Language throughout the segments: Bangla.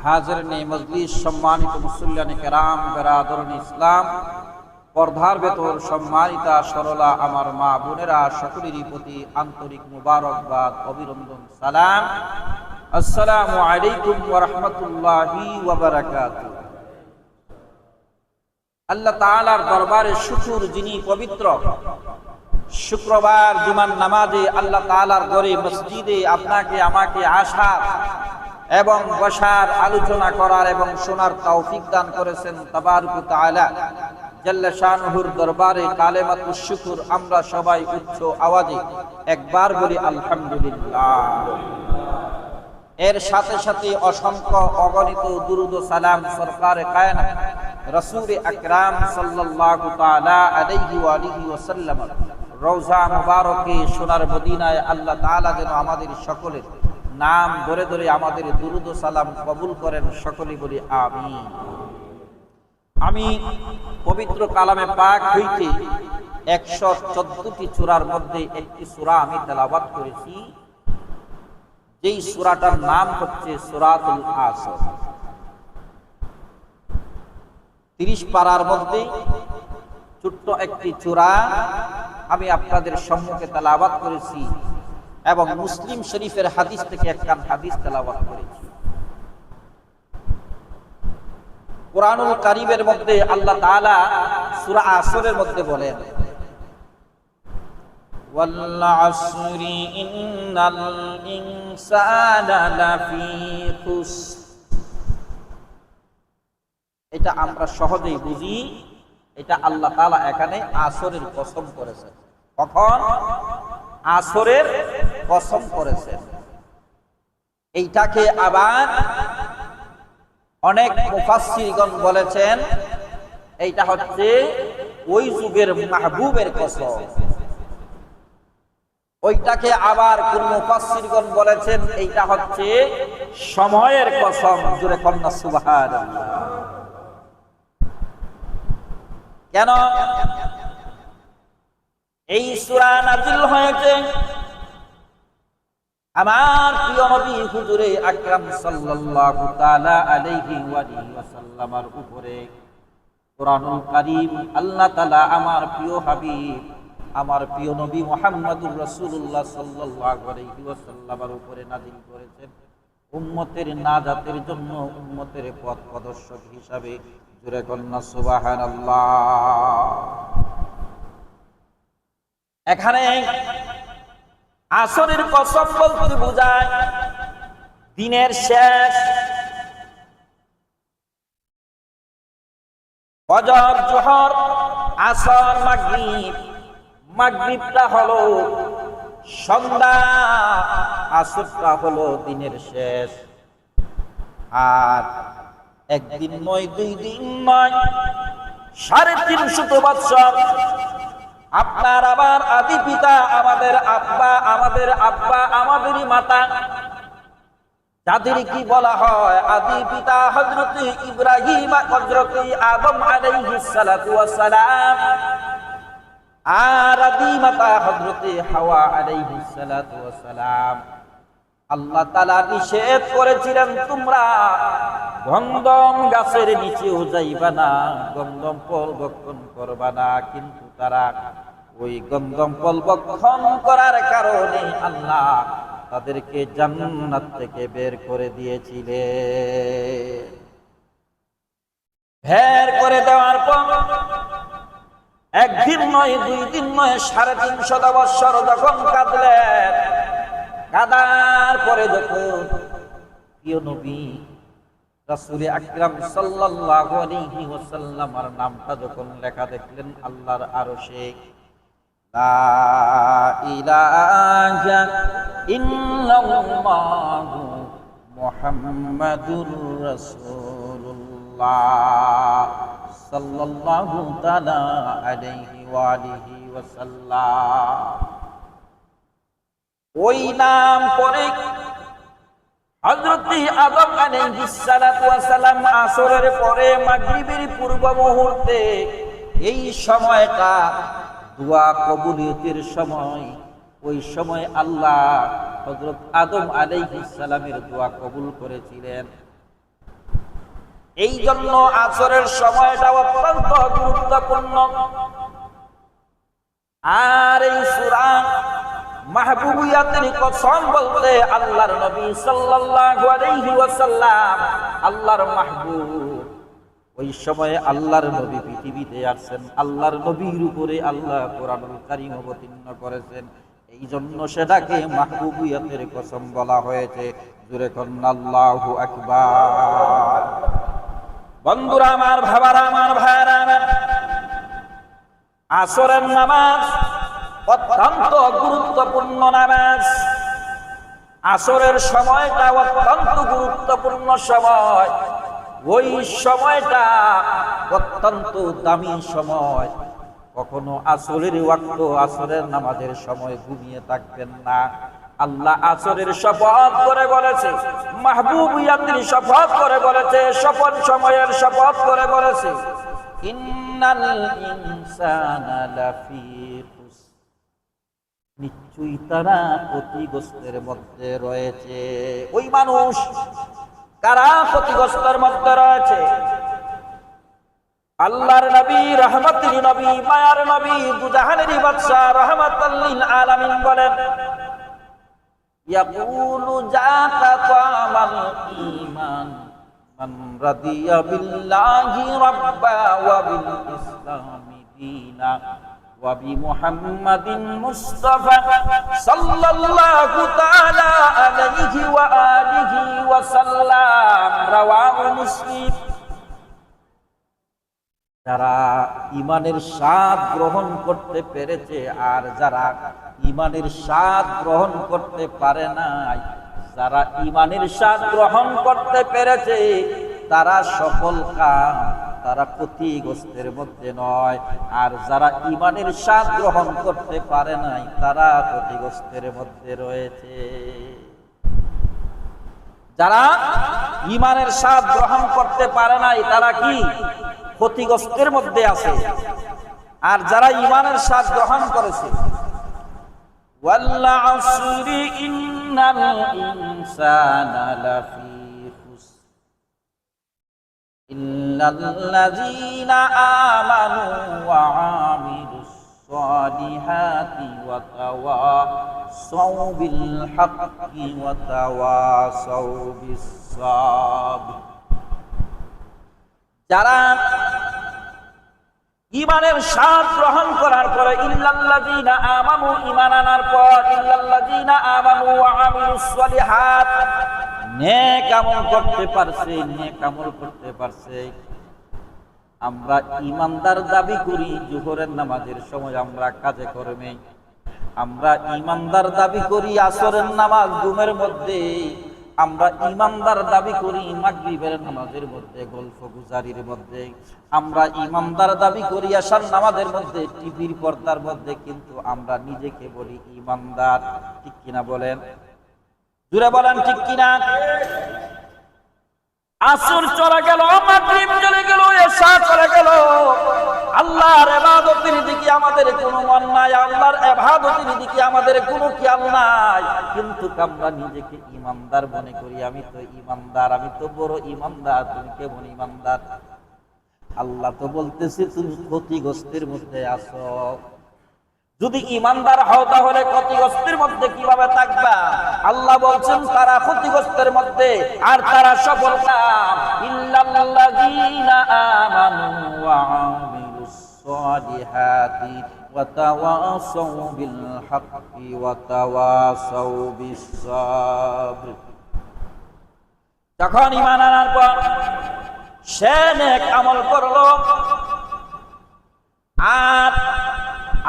হাজিরিন মজলিস, সম্মানিত মুসল্লিয়ানে কেরাম, বেরাদরুন ইসলাম, পর্দার ভেতর সম্মানিতা সরলা আমার মা বোনেরা, সকলেরই প্রতি আন্তরিক মুবারকবাদ, অভিনন্দন, সালাম। আসসালামু আলাইকুম ওয়া রাহমাতুল্লাহি ওয়া বারাকাতুহু। আল্লাহ তাআলার দরবারে শুকর, যিনি পবিত্র। শুক্রবার জুমার নামাজে আল্লাহ তাআলার ঘরে মসজিদে আপনাকে আমাকে আসার এবং বসার, আলোচনা করার এবং শোনার তৌফিক দান করেছেন তাবারক ওয়া তাআলা জাল্লা শানুহুর দরবারে কালেমাতুশ শুকর আমরা সবাই উচ্চ আওয়াজে একবার বলি আলহামদুলিল্লাহ। এর সাথে সাথে অসংখ্য অগণিত দুরূদ ও সালাম সরকারে কায়নাত রাসূল আকরাম সাল্লাল্লাহু তাআলা আলাইহি ওয়া আলিহি ওয়াসাল্লাম রওজা মুবারকে সোনার মদিনায় আল্লাহ তাআলা যেন আমাদের সকলের নাম ধরে ধরে আমাদের দুরূদ ও সালাম কবুল করেন, সকলেই বলি আমিন। আমি পবিত্র কালামে পাক হইতে 114টি সূরার মধ্যে একটি সূরা আমি তেলাওয়াত করেছি, যেই সূরাটার নাম হচ্ছে সূরাতুল আসর। 30 পারার মধ্যে ছোট্ট একটি সূরা আমি আপনাদের সম্মুখে তেলাওয়াত করেছি এবং মুসলিম শরীফের হাদিস থেকে একটা হাদিস তেলাওয়াত করেছি। কুরআনুল কারীমের মধ্যে আল্লাহ তাআলা সূরা আসরের মধ্যে বলেন, ওয়াল আসরি ইন্নাল ইনসানা লাফি খুসর। এটা আমরা সহজেই বুঝি, এটা আল্লাহ তাআলা এখানে আসরের কসম করেছেন। কখন? আসরের কসম করেছেন। এইটাকে আবার অনেক মুফাসসিরগণ বলেছেন এইটা হচ্ছে ওই যুগের মাহবুবের কসম। ওইটাকে আবার কোন মুফাসসিরগণ বলেছেন এইটা হচ্ছে সময়ের কসম। জোরে কন্যা সুবহানাল্লাহ। কেন এই সূরা নাযিল হয়েছে? আমার প্রিয় নবী হুজুরে আকরাম সাল্লাল্লাহু তাআলা আলাইহি ওয়া আলিহি ওয়াসাল্লামের উপরে কুরআনুল কারীম আল্লাহ তাআলা আমার প্রিয় হাবিব, আমার প্রিয় নবী মুহাম্মদুর রাসূলুল্লাহ সাল্লাল্লাহু আলাইহি ওয়াসাল্লামের উপরে নাযিল করেছেন উম্মতের নাজাতের জন্য, উম্মতের পথ প্রদর্শক হিসাবে। জোরে কন্যা সুবহানাল্লাহ। এখানে আসরের কসম বলতে বোঝায় দিনের শেষ। ফজর, জোহর, আসর, মাগরিব। মাগরিবটা হলো সন্ধ্যা, আসরটা হলো দিনের শেষ। আর একদিন নয়, 2 দিন নয়, 350 বৎসর আপনার আবার আদি পিতা, আমাদের আব্বা, আমাদেরই মাতা, যাদের কি বলা হয় আদি পিতা হযরতে ইব্রাহিম, হযরতে আদম আলাইহিস সালাতু ওয়াস সালাম, আর আদি মাতা হযরতে হাওয়া আলাইহিস সালাতু ওয়াস সালাম। আল্লাহ তাআলা নিষেধ করেছিলেন তোমরা গন্ধম গাছের নিচেও যাইবা না, গন্ধম ফল ভক্ষণ করবা না, কিন্তু তারা ওই গন্ধম ফল ভক্ষণ করার কারণে আল্লাহ তাদেরকে জান্নাত থেকে বের করে দিয়েছিলেন। বের করে দেওয়ার পর একদিন নয়, 2 দিন নয়, 350 বৎসর যখন কাঁদলেন, কাঁদার পরে যখন প্রিয় নবী রাসূল আকরাম সাল্লাল্লাহু আলাইহি ওয়াসাল্লামের নামটা যখন লেখা দেখলেন আল্লাহর আরশে, লা ইলাহা ইল্লাল্লাহু মুহাম্মাদুর রাসূলুল্লাহ সাল্লাল্লাহু তাআলা আলাইহি ওয়া আলিহি ওয়াসাল্লাম। ওই নাম পরে হযরত আদম আলাইহিস সালাতু ওয়াস সালাম আসরের পরে মাগরিবের পূর্ব মুহূর্তে, এই সময়টা দোয়া কবুলিয়তের সময়। ওই সময় আল্লাহ হযরত আদম আলাইহিস সালামের দোয়া কবুল করেছিলেন। এই জন্য আসরের সময়টা অত্যন্ত গুরুত্বপূর্ণ। আর এই সূরা মাহবুবিয়াতের কসম বলতে আল্লাহর নবী সাল্লাল্লাহু আলাইহি ওয়াসাল্লাম আল্লাহর মাহবুব, ওই সময়ে আল্লাহর নবী পৃথিবীতে আসছেন, আল্লাহর নবীর উপরে আল্লাহ কোরআনুল কারীম অবতীর্ণ করেছেন। এই জন্য সেটাকে মাহবুবিয়াতের কসম বলা হয়েছে। জোরে কোন আল্লাহু আকবার। বন্ধুরা আমার, ভাবারা আমার, ভাইরা আমার, আসরের নামাজ অত্যন্ত গুরুত্বপূর্ণ নামাজ। আসরের সময়টা অত্যন্ত গুরুত্বপূর্ণ সময়। ওই সময়টা অত্যন্ত দামি সময়। কখনো আসরের ওয়াক্ত, আসরের নামাজের সময় ঘুমিয়ে থাকবেন না। আল্লাহ আসরের শপথ করে বলেছে, মাহবুবিয়াতের শপথ করে বলেছে, শপথ সময়ের শপথ করে বলেছে, ইন্নাল ইনসানা লাফি খুসর, নিশ্চয়ই তারা ক্ষতিগ্রস্তের মধ্যে রয়েছে। ওই মানুষ কারা ক্ষতিগ্রস্তের মধ্যে রয়েছে? আল্লাহর নবী, রহমতের নবী, মায়ার নবী, দুজাহানের বাদশা রাহমাতাল লিল আলামিন বলেন, ইয়াকুলু জাতা তামাল ঈমান মান রাদিয়া বিল্লাহি রাব্বা ওয়া বিল ইসলামি দীনা ওয়া বি মুহাম্মাদিন মুস্তাফা সাল্লাল্লাহু তাআলা আলাইহি ওয়া আলিহি ওয়া সাল্লাম। রাওয়াহু মুসলিম। যারা ঈমানের স্বাদ গ্রহণ করতে পেরেছে আর যারা ঈমানের স্বাদ গ্রহণ করতে পারে নাই, যারা ঈমানের স্বাদ গ্রহণ করতে পেরেছে তারা সফল কাম, তারা ক্ষতিগ্রস্তের মধ্যে নয়। আর যারা ঈমানের স্বাদ গ্রহণ করতে পারে নাই তারা ক্ষতিগ্রস্তের মধ্যে রয়েছে। যারা ঈমানের স্বাদ গ্রহণ করতে পারে নাই তারা কি? ক্ষতিগ্রস্তের মধ্যে আছে। আর যারা ঈমানের স্বাদ গ্রহণ করেছে, ওয়াল আসরি ইন্নাল ইনসানা লাফি খুসর ইল্লাল্লাযীনা আমানু ওয়া আমিলুস সালিহাতি ওয়া তাওয়াসাউ বিল হাক্কি ওয়া তাওয়াসাউ বিস সাবর। যারা ঈমানের স্বাদ গ্রহণ করার পরে, ইল্লাল্লাযীনা আমানু, ঈমান আনার পর, ইল্লাল্লাযীনা আমানু ওয়া আমিলুস সালিহাত, নেক আমল করতে পারছে, নেক আমল করতে পারছে। আমরা ঈমানদার দাবি করি যোহরের নামাজের সময় আমরা কাজে কর্মে, আমরা ঈমানদার দাবি করি আসরের নামাজ ঘুমের মধ্যে, আমরা ঈমানদার দাবি করি মাগরিবের নামাজের মধ্যে, গল্প গুজারির মধ্যে, আমরা ঈমানদার দাবি করি আশার নামাজের মধ্যে, টিভির পর্দার মধ্যে, কিন্তু আমরা নিজেকে বলি ঈমানদার। ঠিক কিনা বলেন? জোরে বলেন ঠিক কিনা? আসর চলে গেল, মাগরিব চলে গেল, এশা চলে গেল, আল্লাহর ইবাদতের দিকে আমাদের কোনো মন নাই, আল্লাহর ইবাদতের দিকে আমাদের কোনো খেয়াল নাই। কিন্তু আমরা নিজেকে ঈমানদার মনে করি, আমি তো ঈমানদার, আমি তো বড় ঈমানদার। তুমি কেমন ঈমানদার? আল্লাহ তো বলতেছে তুমি ক্ষতিগ্রস্তের মধ্যে আছো। যদি ঈমানদার হও তাহলে ক্ষতিগ্রস্তের মধ্যে কিভাবে থাকবা? আল্লাহ বলছেন তারা ক্ষতিগ্রস্তের মধ্যে আর তারা সফল কাম। ইল্লাল্লাযীনা আমানু ওয়া আমিলুস সালিহাতি ওয়া তাওয়াসাউ বিল হাক্কি ওয়া তাওয়াসাউ বিস সাবর। যখন ঈমান আনার পর সে নেক আমল করলো আর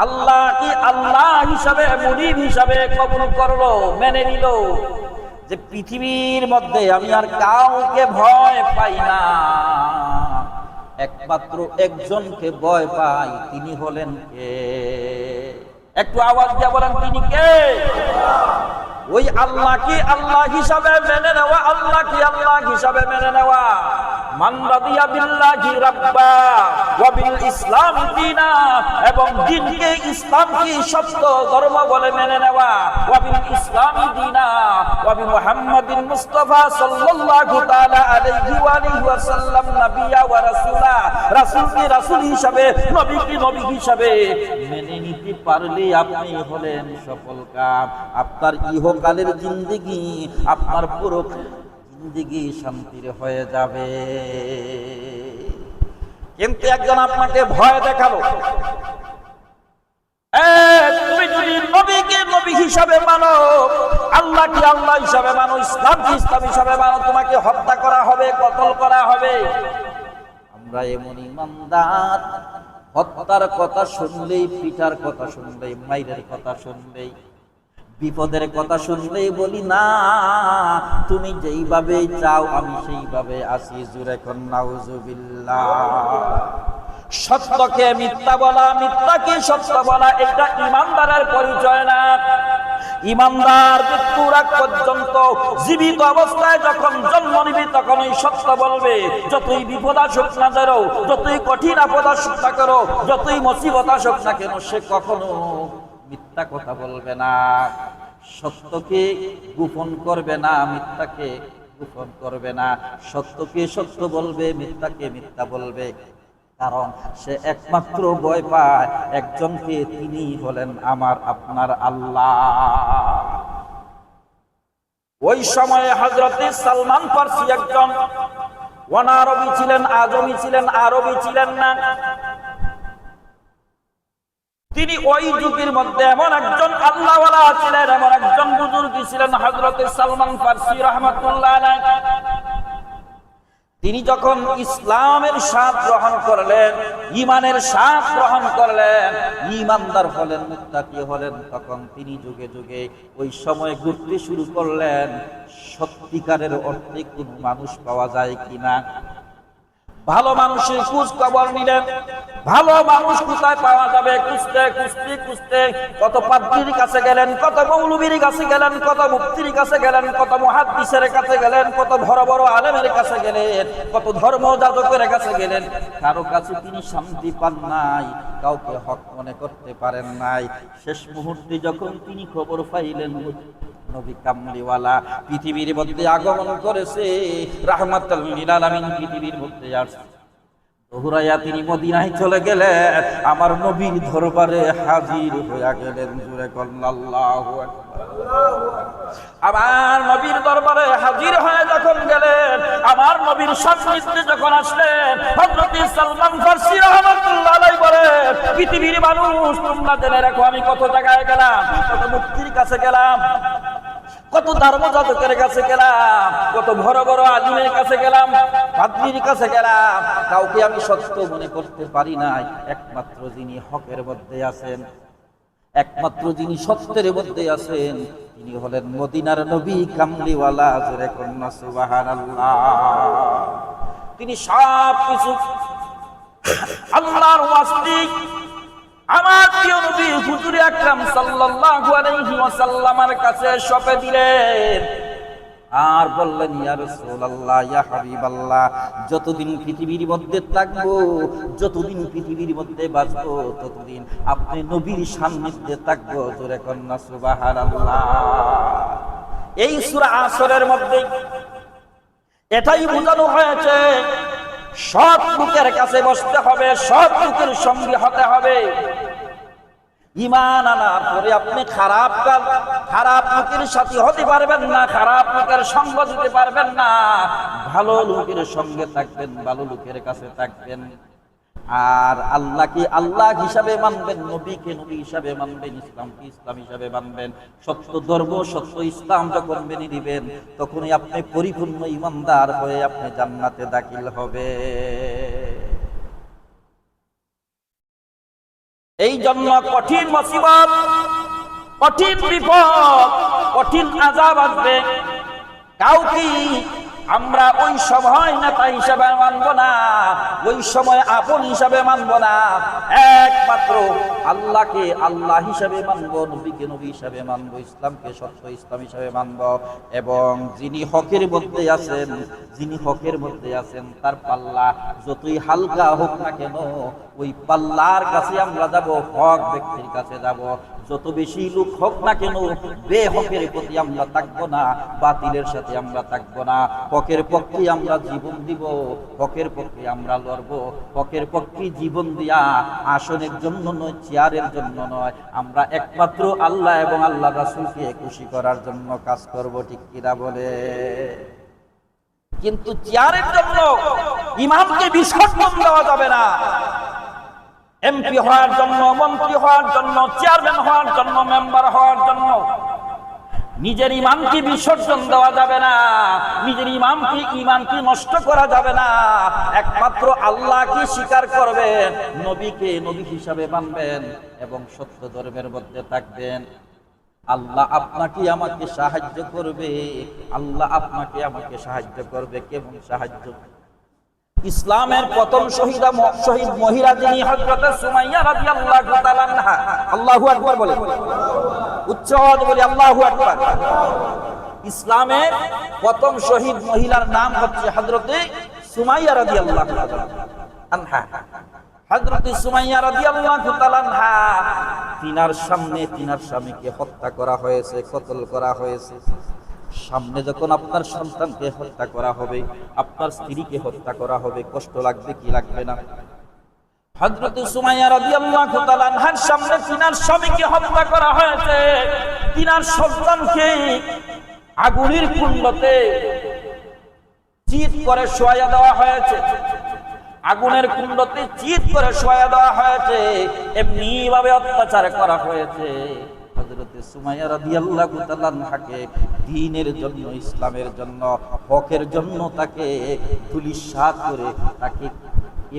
আল্লাহ কি আল্লাহ হিসাবে, মুনিব হিসাবে কবুল করলো, মেনে নিল যে পৃথিবীর মধ্যে আমি আর কাউকে ভয় পাই না, একমাত্র একজনকে ভয় পাই, তিনি হলেন কে? একটু আওয়াজ দিয়ে বলেন, তিনি কে? ওই আল্লাহ কি আল্লাহ হিসাবে মেনে নেওয়া, আল্লাহ কি আল্লাহ হিসাবে মেনে নেওয়া। মান রাদিয়া বিল্লাহি রাব্বা ওয়া বিল ইসলামি দীনা, এবং দ্বীনকে ইসলামকে সত্য ধর্ম বলে মেনে নেওয়া, ওয়া বিল ইসলামি দীনা ওয়া বি মুহাম্মাদিন মুস্তাফা সাল্লাল্লাহু তাআলা আলাইহি ওয়া আলিহি ওয়া সাল্লাম নবিয়্যা ওয়া রাসূলা, রাসূলকে রাসূল হিসাবে, নবীকে নবী হিসাবে মেনে নিতে পারলে আপনি হলেন সফলকাম। আপনার ইহকালের জিন্দেগি, আপনার পুরো জিন্দেগি শান্তির হয়ে যাবে। কিন্তু একজন আপনাকে ভয় দেখালো, তুমি যদি নবীকে নবী হিসাবে মানো, আল্লাহকে আল্লাহ হিসাবে মানো, ইসলামকে ইসলাম হিসাবে মানো, তোমাকে হত্যা করা হবে, কতল করা হবে। আমরা এমন ইমানদার, হত্যার কথা শুনলেই, পিটার কথা শুনলেই, মাইরের কথা শুনলেই, বিপদের কথা শুনলেই বলি না, তুমি যেইভাবে চাও আমি সেইভাবে আছি। জোরে কোন নাউজুবিল্লাহ। সত্যকে মিথ্যা বলা, মিথ্যাকে সত্য বলা, এটা ইমানদারের পরিচয় না। ইমানদার মৃত্যুর আগ পর্যন্ত জীবিত অবস্থায় যখন জন্ম নিবে তখনই সত্য বলবে। যতই বিপদ আসুক না কেন, যতই কঠিন আপদ আসুক না কেন, যতই মুসিবত আসুক না কেন, সে কখনো মিথ্যা কথা বলবে না। সত্যকে গোপন করবে না, মিথ্যাকে গোপন করবে না। সত্যকে সত্য বলবে, মিথ্যাকে মিথ্যা বলবে। কারণ সে একমাত্র ভয় পায় একজনকে, তিনি হলেন আমার আপনার আল্লাহ। ওই সময়ে হযরতে সালমান ফারসি একজন অনারবি ছিলেন, আজমি ছিলেন, আরবি ছিলেন না। তিনি ওই যুগের মধ্যে এমন একজন আল্লাহওয়ালা ছিলেন, এমন একজন বুজুর্গ ছিলেন হযরতে সালমান ফারসি রাহমাতুল্লাহ আলাইহি। তিনি যখন ইসলামের স্বাদ গ্রহণ করলেন, ঈমানের স্বাদ গ্রহণ করলেন, ঈমানদার হলেন, মুত্তাকি হলেন, তখন তিনি যুগে যুগে ওই সময় ঘুরতে শুরু করলেন সত্যিকারের অর্থে কোন মানুষ পাওয়া যায় কিনা। ভালো মানুষের খোঁজ খবর নিলেন, ভালো মানুষ কোথায় পাওয়া যাবে খুঁজতে খুঁজতে খুঁজতে কত পাদ্রীর কাছে গেলেন, কত মৌলবীর কাছে গেলেন, কত মুফতির কাছে গেলেন, কত মুহাদ্দিসের কাছে গেলেন, কত বড় বড় আলেমের কাছে গেলেন, কত ধর্ম যাজকের কাছে গেলেন। কারো কাছে তিনি শান্তি পান নাই, কাউকে হক মনে করতে পারেন নাই। শেষ মুহূর্তে যখন তিনি খবর পাইলেন নবী কামলিওয়ালা পৃথিবীর মধ্যে আগমন করেছে, রাহমাতুল লিল আলামিন পৃথিবীর মধ্যে আসছে, দৌড়াইয়া তিনি মদিনায় চলে গেলেন, আমার নবীর দরবারে হাজির হয়ে গেলেন। জোরে বলেন আল্লাহু আকবার। আমার নবীর দরবারে হাজির হয়ে যখন গেলেন, আমার নবীর সান্নিধ্যে যখন আসলেন, হযরত সালমান ফারসি রাহমাতুল্লাহ আলাইহি বলেন, পৃথিবীর মানুষ তোমরা জেনে রাখো আমি কত জায়গায় গেলাম, কত মুফতির কাছে গেলাম, কত ধর্মযাজকের কাছে গেলাম, কত বড় বড় আলিমের কাছে গেলাম, পাদ্রীর কাছে গেলাম, কাউকে আমি সত্য মনে করতে পারি নাই। একমাত্র যিনি হকের মধ্যে আছেন, একমাত্র যিনি সত্যের মধ্যে আছেন, তিনি হলেন মদিনার নবী কামলিওয়ালা। জোরে কন্যা সুবহানাল্লাহ। তিনি সব কিছু আল্লাহর ওয়াস্তে আমার প্রিয় নবী হুজুর আকরাম সাল্লাল্লাহু আলাইহি ওয়াসাল্লামের কাছে সঁপে দিলেন আর বললেন, ইয়া রাসূলুল্লাহ, ইয়া হাবিবাল্লাহ, যতদিন পৃথিবীর মধ্যে থাকবো, যতদিন পৃথিবীর মধ্যে বাঁচবো, ততদিন আপনি নবীর সান্নিধ্যে থাকবো। জোরে কন্যা সুবহানাল্লাহ। এই সূরা আসরের মধ্যে এটাই বোঝানো হয়েছে, সৎ লোকের কাছে বসতে হবে, সৎ লোকের সঙ্গী হতে হবে। ঈমান আনার পরে আপনি খারাপ লোকের সাথী হতে পারবেন না, খারাপ লোকের সঙ্গ দিতে পারবেন না। ভালো লোকের সঙ্গে থাকবেন, ভালো লোকের কাছে থাকবেন। আর আল্লাহকে আল্লাহ হিসাবে মানবেন, নবীকে নবী হিসাবে মানবেন, ইসলামকে ইসলাম হিসাবে মানবেন। সত্য ধর্ম, সত্য ইসলাম যখন মেনে নিবেন, তখনই আপনি পরিপূর্ণ ঈমানদার হয়ে আপনি জান্নাতে দাখিল হবে। এই জন্য কঠিন মুসিবত, কঠিন বিপদ, কঠিন আযাব আসবে, কাউকে আমরা ওই সময় নেতা হিসাবে মানব না, ওই সময় আপন হিসাবে মানব না, একমাত্র আল্লাহকে আল্লাহ হিসাবে মানব, নবীকে নবী হিসাবে মানব, ইসলামকে সত্য ইসলাম হিসাবে মানব। এবং যিনি হকের মধ্যে আছেন, যিনি হকের মধ্যে আছেন, তার পাল্লা যতই হালকা হোক না কেন ওই পাল্লার কাছে আমরা যাব, হক ব্যক্তির কাছে যাব। যত বেশি লোক হোক না কেন বেহকের প্রতি আমরা থাকবো না, বাতিলের সাথে আমরা থাকবো না। হকের পক্ষে আমরা জীবন দিব, হকের পক্ষে আমরা লড়বো, হকের পক্ষে জীবন দিয়া আসনের জন্য নয়, চেয়ারের জন্য নয়, আমরা একমাত্র আল্লাহ এবং আল্লাহ রাসূলকে খুশি করার জন্য কাজ করব। ঠিক কিনা বলে? কিন্তু চেয়ারের জন্য ইমামকে বিসর্জন দেওয়া যাবে না। এমপি হওয়ার জন্য, মন্ত্রী হওয়ার জন্য, চেয়ারম্যান হওয়ার জন্য, মেম্বার হওয়ার জন্য নিজের ইমামকে বিসর্জন দেওয়া যাবে না, নিজের ইমানকে নষ্ট করা যাবে না। একমাত্র আল্লাহকে স্বীকার করবেন, নবীকে নবী হিসাবে মানবেন এবং সত্য ধর্মের মধ্যে থাকবেন। আল্লাহ আপনাকে আমাকে সাহায্য করবে, আল্লাহ আপনাকে আমাকে সাহায্য করবে। কেমন সাহায্য? ইসলামের প্রথম শহীদ মহিলা যিনি হযরত সুমাইয়া রাদিয়াল্লাহু তাআলা আনহা। আল্লাহু আকবার বলে, উচ্চ আওয়াজে বলি আল্লাহু আকবার। ইসলামের প্রথম শহীদ মহিলার নাম হচ্ছে হযরত সুমাইয়া রাদিয়াল্লাহু তাআলা আনহা। হযরত সুমাইয়া রাদিয়াল্লাহু তাআলা আনহা, তিনার সামনে তিনার স্বামীকে হত্যা করা হয়েছে, কতল করা হয়েছে। সামনে যখন আপনার সন্তানকে হত্যা করা হবে, আপনার স্ত্রীকে হত্যা করা হবে, কষ্ট লাগবে কি লাগবে না? হযরত সুমাইয়া রাদিয়াল্লাহু তাআলা আনহার সামনে তিনার স্বামীকে হত্যা করা হয়েছে, তিনার সন্তানকে আগুনের কুণ্ডতে চিৎ করে শোয়া দেওয়া হয়েছে, আগুনের কুণ্ডতে চিৎ করে শোয়া দেওয়া হয়েছে, এমনি ভাবে অত্যাচার করা হয়েছে। হযরত সুমাইয়া রাদিয়াল্লাহু তাআলা আনহাকে দ্বীনের জন্য, ইসলামের জন্য, হকের জন্য তাকে ধূলিসাৎ করে, তাকে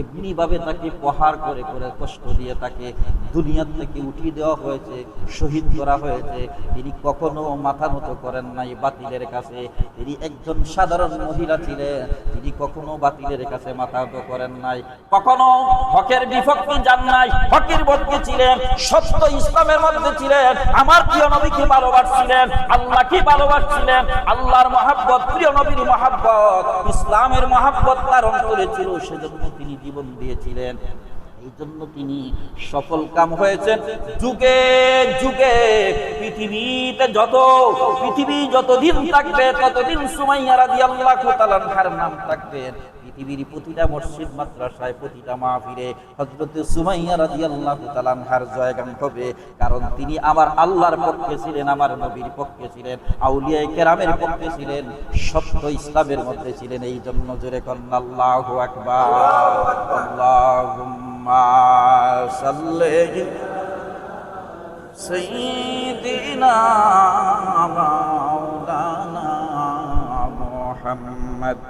এমনি ভাবে তাকে প্রহার করে করে কষ্ট দিয়ে তাকে দুনিয়া থেকে উঠিয়ে দেওয়া হয়েছে, শহীদ করা হয়েছে। তিনি কখনো মাথা নত করেন নাই বাতিলের কাছে। তিনি একজন সাধারণ মহিলা ছিলেন, তিনি কখনো বাতিলের কাছে মাথা নত করেন নাই, কখনো হকের বিপক্ষে যান নাই, হকের পক্ষে ছিলেন, সত্য ইসলামের মধ্যে ছিলেন। আমার প্রিয় নবীকে ভালোবাসছিলেন, আল্লাহকে ভালোবাসছিলেন, আল্লাহর মহাব্বত, প্রিয় নবীর মহাব্বত, ইসলামের মহাব্বত তার অন্তরে ছিল, সেজন্য তিনি জীবন দিয়েছিলেন। এই জন্য তিনি সফল কাম হয়েছেন। যুগে যুগে পৃথিবী যতদিন থাকবে ততদিন সুমাইয়া রাদিয়াল্লাহু তাআলা আনহার নাম থাকবে। পৃথিবীর প্রতিটা মসজিদ মাদ্রাসায়, প্রতিটা মাহফিলে হযরত সুমাইয়া রাদিয়াল্লাহু তাআলা আনহার জয়গান হবে। কারণ তিনি আমার আল্লাহর পক্ষে ছিলেন, আমার নবীর পক্ষে ছিলেন, আউলিয়া কেরামের পক্ষে ছিলেন, সত্য ইসলামের মধ্যে ছিলেন। এই জন্য জোরে কন্না আল্লাহু আকবার। আল্লাহুম্মা সাল্লি সাইয়্যিদিনা মাওলানা মুহাম্মদ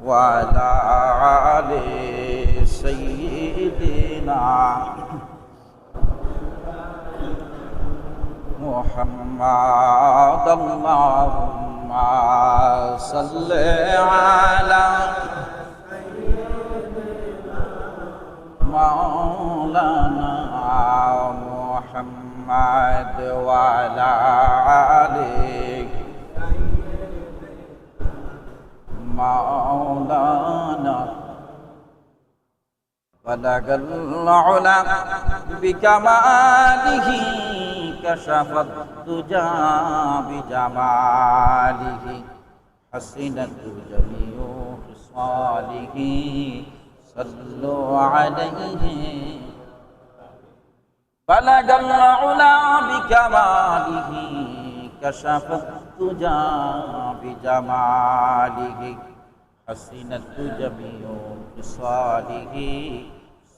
وعلى آل سيدنا محمد اللهم صل على مولانا محمد وعلى آل مولانا بلغ العلا بكماله كشف الدجى بجماله حسنت جميع خصاله صلوا عليه بلغ العلا بكماله كشف الدجى بجماله حسنت جميع خصاله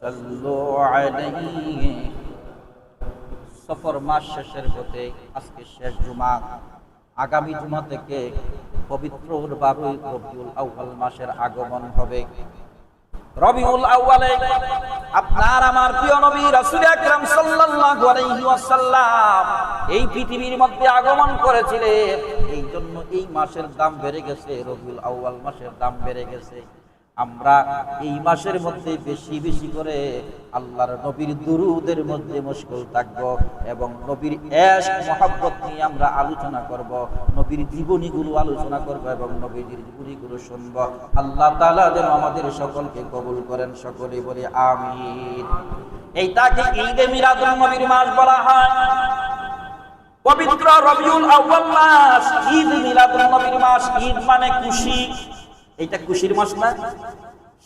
صلوا عليه। সফর মাস শেষের পথে আজকে শেষ জুমা, আগামী জুমা থেকে পবিত্র 12 রবিউল আউয়াল মাসের আগমন হবে। রবিউল আউয়ালে আপনার আমার প্রিয় নবী রাসূল আকরাম সাল্লাল্লাহু আলাইহি ওয়াসাল্লাম এই পৃথিবীর মধ্যে আগমন করেছিলেন। এই জন্য এই মাসের দাম বেড়ে গেছে, রবিউল আউয়াল মাসের দাম বেড়ে গেছে। আমরা এই মাসের মধ্যে বেশি বেশি করে আল্লাহর নবীর দুরুদের মধ্যে মশগুল থাকব এবং নবীর ইশক মহব্বত নিয়ে আমরা আলোচনা করব, নবীর জীবনীগুলো আলোচনা করব এবং নবীর জীবনীগুলো শুনব। আল্লাহ তাআলা যেন আমাদের সকলকে কবুল করেন, সকলেই বলি আমিন। এইটাকে ঈদে মিলাদুন নবীর মাস বলা হয়। পবিত্র রবিউল আউয়াল মাস ঈদ মিলাদুন নবীর মাস। ঈদ মানে খুশি, এইটা খুশির মাস না?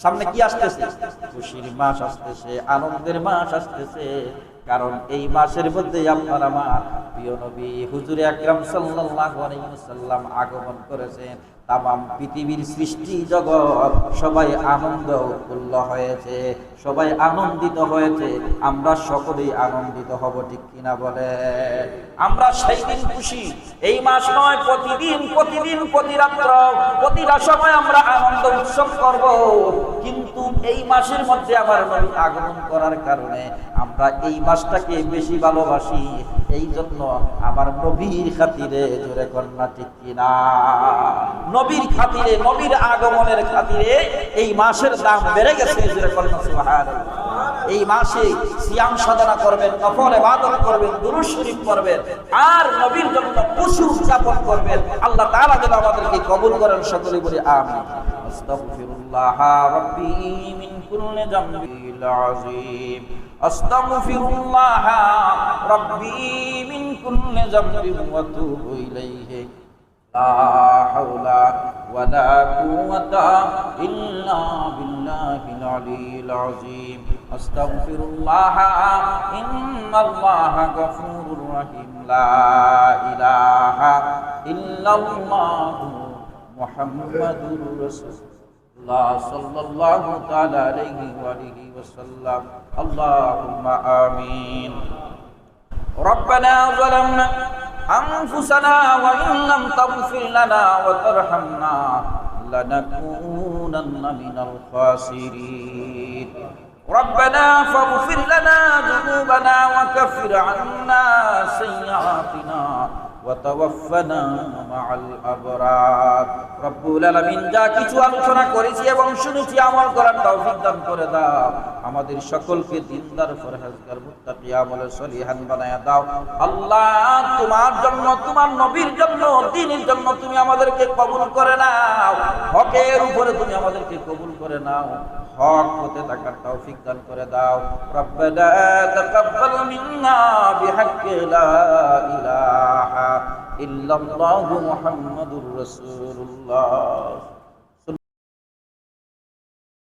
সামনে কি আসতেছে? খুশির মাস আসতেছে, আনন্দের মাস আসতেছে। কারণ এই মাসের মধ্যে আপনার আমার প্রিয় নবী হুজুরে আকরাম সাল্লাল্লাহু আলাইহি ওয়াসাল্লাম আগমন করেছেন। তামাম পৃথিবীর সৃষ্টি জগৎ সবাই আনন্দ উৎফুল্ল হয়েছে, সবাই আনন্দিত হয়েছে। আমরা সকলেই আনন্দিত হব, ঠিক কিনা বলে? আমরা সেই দিন খুশি। এই মাস নয়, প্রতিদিন প্রতিদিন প্রতি রাত্র প্রতিটা সময় আমরা আনন্দ উৎসব করব। কিন্তু এই মাসের মধ্যে আমার নবী আগমন করার কারণে আমরা এই মাসটাকে বেশি ভালোবাসি। এই জন্য আমার নবীর খাতিরে, জোরে কন্যা ঠিক কিনা, নবীর খাতিরে, নবীর আগমনের খাতিরে এই মাসের দাম বেড়ে গেছে, জোরে কন্যা সুবহানাল্লাহ। এই মাসে সিয়াম সাধনা করবেন, নফল ইবাদত করবেন, দুরূদ শরীফ পড়বেন আর নবীর জন্য খুশি উদযাপন করবেন। আল্লাহ তাআলা যেন আমাদেরকে কবুল করেন, সকলে বলি আমিন। আস্তাগফিরুল্লাহ রাব্বি মিন কুল্লি যামবিল আযীম। আস্তাগফিরুল্লাহ রাব্বি মিন কুল্লি যামবিন ওয়া তুবু ইলাইহি। লা হাওলা ওয়ালা কুওয়াতা ইল্লা বিল্লাহিল আলিয়্যিল আযীম। আস্তাগফিরুল্লাহ ইন্নাল্লাহা গফুরুর রহিম। লা ইলাহা ইল্লাল্লাহু মুহাম্মাদুর রাসূলুল্লাহ সাল্লাল্লাহু তাআলা আলাইহি ওয়া আলিহি ওয়াসাল্লাম। আল্লাহুম্মা আমিন। রব্বানা যালামনা আনফুসানা ওয়া ইন লাম তাগফির লানা ওয়া তারহামনা লানাকুনান্না মিনাল খাসিরিন। ربنا فاغفر لنا ذنوبنا وكفر عنا سيئاتنا وتوفنا مع الأبرار. রব্বুল আলামিন যা কিছু আলোচনা করেছি এবং শুনেছি আমল করার তৌফিক দান করে দাও। আমাদের সকলকে দিনদার পরহেজগার মুত্তাকি আমলে সলিহান বানায়া দাও। আল্লাহ, তোমার জন্য, তোমার নবীর জন্য, দ্বীনের জন্য তুমি আমাদেরকে কবুল করে নাও। হকের উপরে তুমি আমাদেরকে কবুল করে নাও। হক হতে থাকার তৌফিক দান করে দাও। রব্বানা তাকাব্বাল মিন্না বিহাক্কি লা ইলাহা ইল্লাল্লাহু মুহাম্মাদুর রাসূলুল্লাহ।